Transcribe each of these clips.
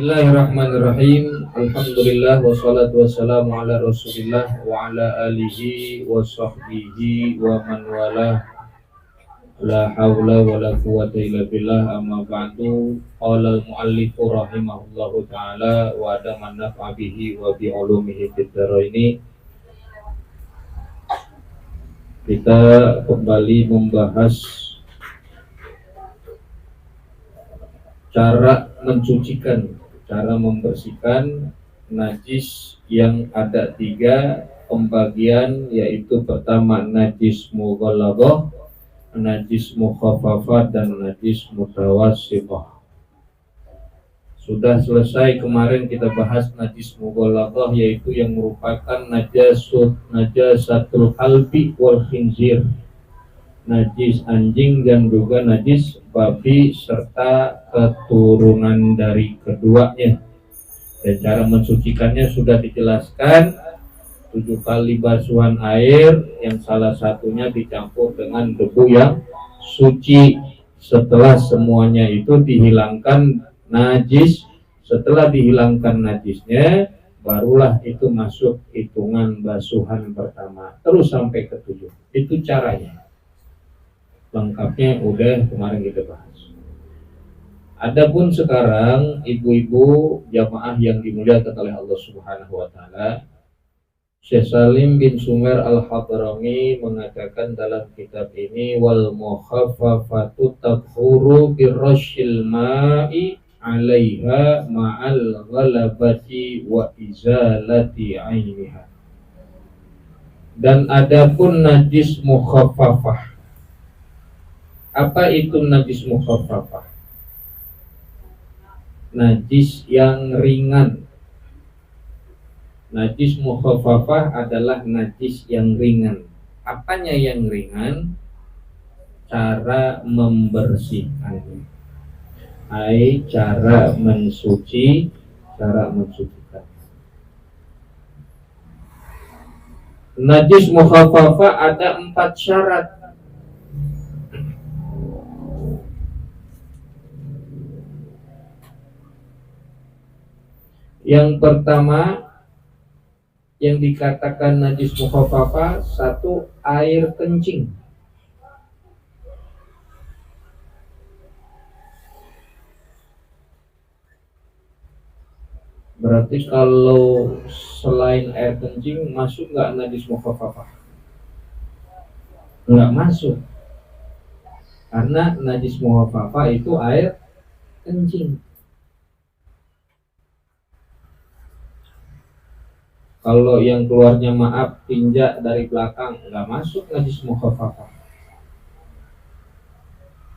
Bismillahirrahmanirrahim. Alhamdulillah wassalatu wassalamu ala Rasulillah wa ala alihi wa sahbihi wa man wala. La haula wa la quwwata illa billah, amma ba'du. Qala al-mu'allifu rahimahullahu ta'ala wa adaman naf'a bihi wa bi ulumihi fid dharaini. Kita kembali membahas cara mencucikan, cara membersihkan najis yang ada 3 pembagian, yaitu pertama najis mughalladhah, najis mukhaffafah, dan najis mutawassithah. Sudah selesai kemarin kita bahas najis mughalladhah, yaitu yang merupakan najasatul kalbi wal khinzir, najis anjing dan juga najis babi serta keturunan dari keduanya. Dan cara mensucikannya sudah dijelaskan, 7 kali basuhan air yang salah satunya dicampur dengan debu yang suci. Setelah semuanya itu dihilangkan najis, setelah dihilangkan najisnya, barulah itu masuk hitungan basuhan pertama terus sampai ke-7. Itu caranya. Lengkapnya udah kemarin kita bahas. Adapun sekarang ibu-ibu jamaah yang dimuliakan oleh Allah Subhanahu wa taala, Syekh Salim bin Sumer Al-Hadrami mengatakan dalam kitab ini, wal mukhaffafatu tathuru birrasyil ma'i 'alaiha ma'al ghalabati wa izalati 'ainiha. Dan adapun najis mukhaffafah, apa itu najis mukhaffafah? Najis yang ringan. Najis mukhaffafah adalah najis yang ringan. Apanya yang ringan? Cara membersihkannya. Cara mensucikan. Najis mukhaffafah ada 4 syarat. Yang pertama yang dikatakan najis mukhaffafah, 1, air kencing. Berarti kalau selain air kencing masuk nggak najis mukhaffafah? Nggak masuk, karena najis mukhaffafah itu air kencing. Kalau yang keluarnya maaf tinja dari belakang, nggak masuk najis mukhaffafah.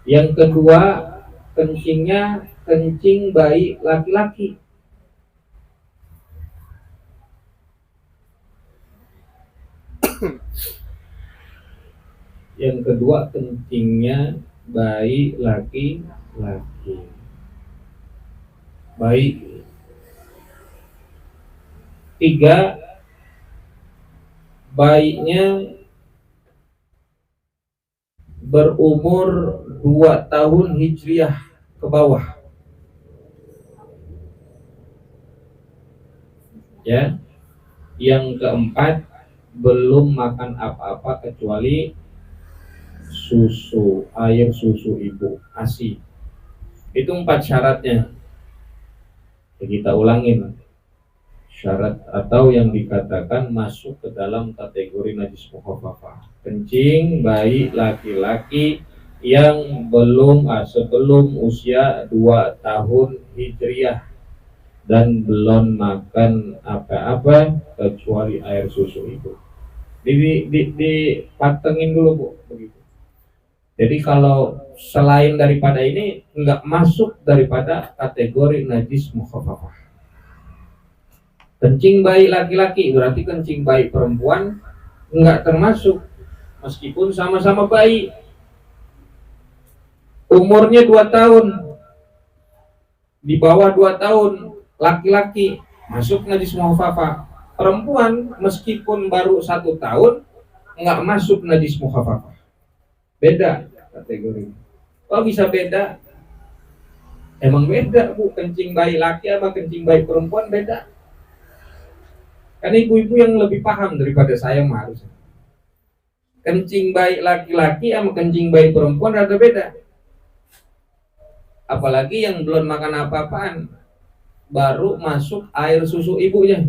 Yang kedua, kencingnya kencing bayi laki-laki. Yang kedua, kencingnya bayi laki-laki. Bayi. 3, bayinya berumur 2 tahun hijriah ke bawah. Ya. Yang keempat, belum makan apa-apa kecuali susu, air susu ibu, ASI. Itu 4 syaratnya. Kita ulangin. Syarat atau yang dikatakan masuk ke dalam kategori najis mukhaffafah: kencing bayi laki-laki yang sebelum usia 2 tahun hijriah dan belum makan apa-apa kecuali air susu ibu. Dipatengin dulu Bu, begitu. Jadi kalau selain daripada ini enggak masuk daripada kategori najis mukhaffafah. Kencing bayi laki-laki berarti kencing bayi perempuan enggak termasuk, meskipun sama-sama bayi. Umurnya 2 tahun, di bawah 2 tahun, laki-laki masuk najis mukhaffafah. Perempuan meskipun baru 1 tahun enggak masuk najis mukhaffafah. Beda kategori. Kok bisa beda? Emang beda Bu, kencing bayi laki sama kencing bayi perempuan beda. Kan ibu-ibu yang lebih paham daripada saya mah harusnya. Kencing bayi laki-laki sama kencing bayi perempuan rada beda. Apalagi yang belum makan apa-apaan, baru masuk air susu ibunya.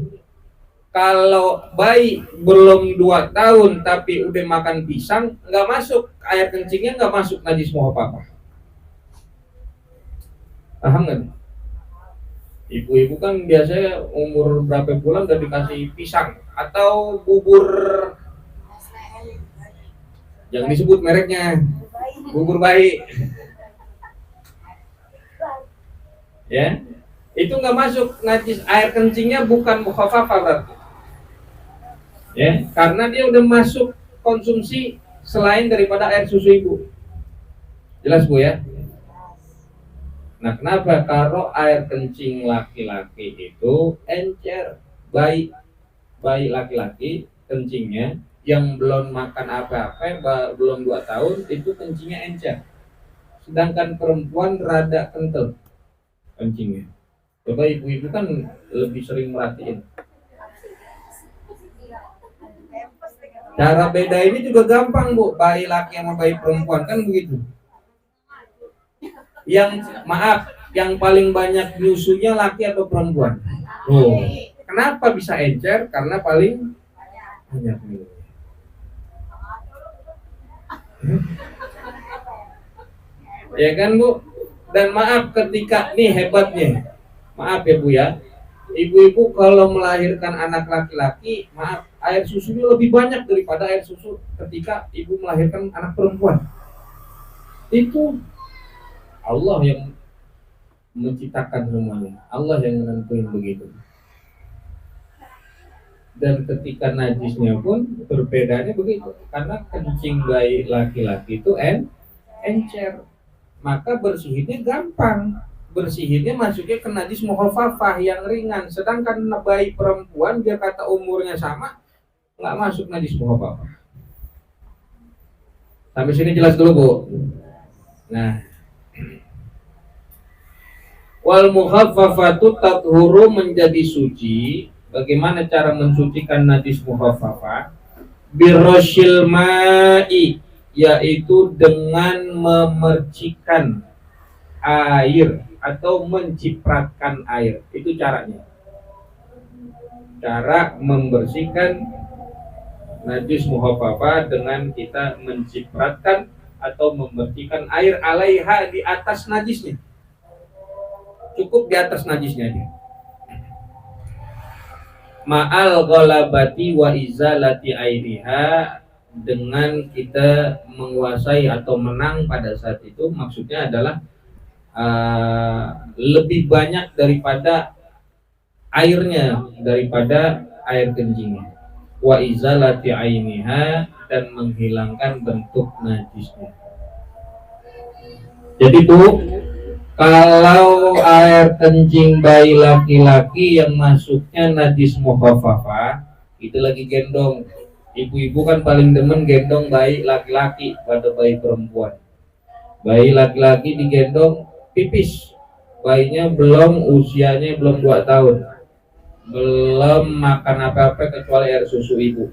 Kalau bayi belum 2 tahun tapi udah makan pisang, nggak masuk air kencingnya, nggak masuk najis mau apa-apa. Paham nggak? Ibu-ibu kan biasanya umur berapa bulan udah dikasih pisang atau bubur, jangan disebut mereknya, bubur bayi, ya itu nggak masuk najis, air kencingnya bukan mukhafafah berarti, ya karena dia udah masuk konsumsi selain daripada air susu ibu. Jelas Bu ya? Nah kenapa? Kalau air kencing laki-laki itu encer, bayi laki-laki kencingnya yang belum makan apa-apa, belum 2 tahun itu kencingnya encer. Sedangkan perempuan rada kental kencingnya. Coba ibu-ibu kan lebih sering merhatiin. Cara beda ini juga gampang Bu, bayi laki sama bayi perempuan kan begitu. Yang maaf, yang paling banyak nyusunya laki atau perempuan? Oh, kenapa bisa encer? Karena paling banyak minum. Ya kan Bu? Dan maaf ketika nih hebatnya, maaf ya Bu ya, ibu-ibu kalau melahirkan anak laki-laki, maaf air susunya lebih banyak daripada air susu ketika ibu melahirkan anak perempuan. Itu Allah yang menciptakan semuanya, Allah yang menentuin begitu. Dan ketika najisnya pun berbedanya begitu, karena kencing bayi laki-laki itu encer, maka bersihinnya gampang, bersihinnya masuknya ke najis mukhafafah yang ringan. Sedangkan bayi perempuan dia kata umurnya sama, nggak masuk najis mukhafafah. Sampai sini jelas dulu Bu. Nah, wal mukhaffafatu tathuru menjadi suci. Bagaimana cara mensucikan najis mukhaffafah? Birroshil ma'i, yaitu dengan memercikan air atau mencipratkan air. Itu caranya. Cara membersihkan najis mukhaffafah dengan kita mencipratkan atau membersihkan air alaiha, di atas najisnya. Cukup di atas najisnya aja. Ma'al ghalabati wa izalati airiha, dengan kita menguasai atau menang pada saat itu, maksudnya adalah lebih banyak daripada airnya, daripada air kencingnya. Wa izalati ainiha, dan menghilangkan bentuk najisnya. Jadi tuh, kalau air kencing bayi laki-laki yang masuknya najis mukhaffafah, itu lagi gendong. Ibu-ibu kan paling demen gendong bayi laki-laki pada bayi perempuan. Bayi laki-laki digendong pipis, bayinya usianya belum 2 tahun, belum makan apa-apa kecuali air susu ibu.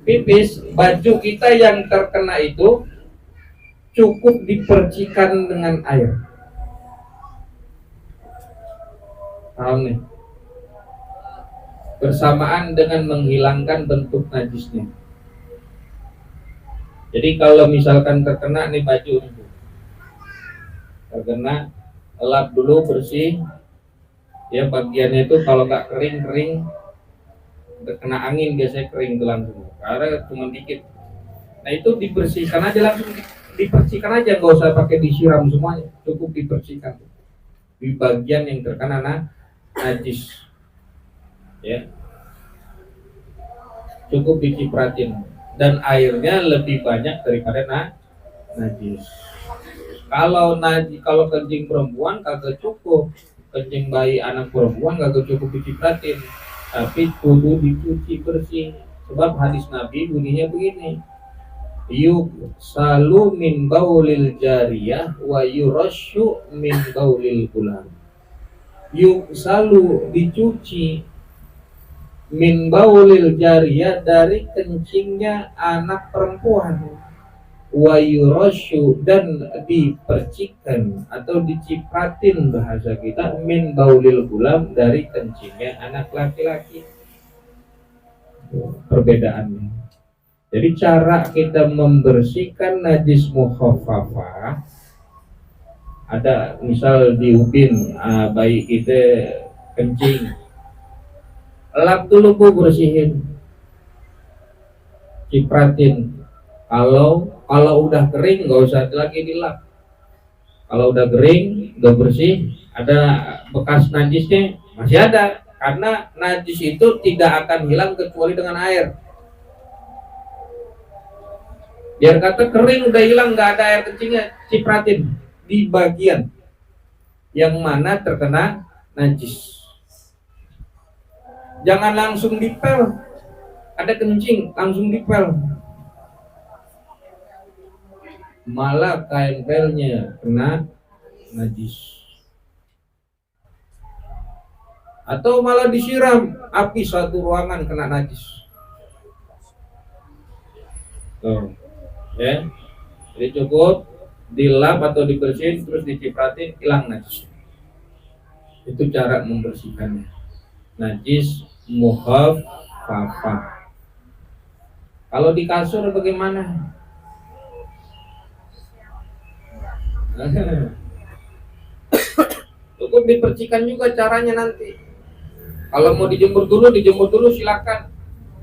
Pipis, baju kita yang terkena itu cukup dipercikan dengan air. Paham nih? Bersamaan dengan menghilangkan bentuk najisnya. Jadi kalau misalkan terkena nih baju itu, terkena, lap dulu bersih. Ya bagiannya itu kalau nggak kering, terkena angin biasanya kering itu langsung. Karena cuma dikit. Nah itu dibersihkan aja langsung, dibersihkan aja, nggak usah pakai disiram semuanya, cukup dibersihkan di bagian yang terkena najis, ya cukup dicipratin, dan airnya lebih banyak daripada najis. Kalau kencing perempuan kagak cukup, kencing bayi anak perempuan kagak cukup dicipratin, tapi kudu dicuci bersih. Sebab hadis Nabi bunyinya begini, Yuksalu min baulil jariyah wa yurasyu min baulil gulam. Yuksalu dicuci min baulil jariyah dari kencingnya anak perempuan, wa yurasyu dan dipercikan atau dicipratin bahasa kita min baulil gulam dari kencingnya anak laki-laki. Perbedaannya. Jadi cara kita membersihkan najis mukhaffafah, ada misal di ubin bayi kita kencing, lap dulu bu, bersihin, cipratin. Kalau udah kering nggak usah lagi dilap. Kalau udah kering, udah bersih, ada bekas najisnya masih ada, karena najis itu tidak akan hilang kecuali dengan air. Biar kata kering udah hilang, nggak ada air kencingnya, cipratin di bagian yang mana terkena najis. Jangan langsung dipel, ada kencing langsung dipel, malah kain pelnya kena najis. Atau malah disiram api satu ruangan kena najis. Tuh, ya. Jadi cukup dilap atau dibersihin terus dicipratin, hilang najis. Itu cara membersihkannya. Najis mukhaffafah. Kalau di kasur bagaimana? Cukup dipercikan juga caranya nanti. Kalau mau dijemur dulu silakan.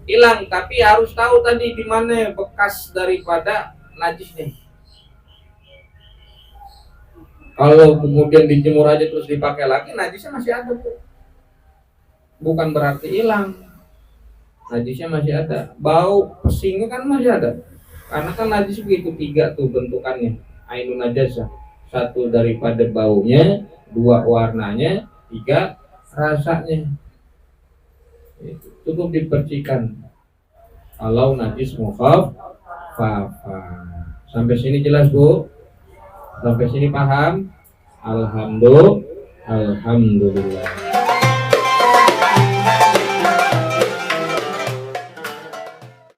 Hilang, tapi harus tahu tadi di mana bekas daripada najisnya. Kalau kemudian dijemur aja terus dipakai lagi, najisnya masih ada tuh. Bukan berarti hilang. Najisnya masih ada. Bau pesingnya kan masih ada. Karena kan najis begitu, 3 tuh bentukannya. Ainun najasah. 1 daripada baunya, 2 warnanya, 3 rasanya. Cukup dipercikan kalau najis mukhaffafah. Sampai sini jelas bu? Sampai sini paham? Alhamdulillah.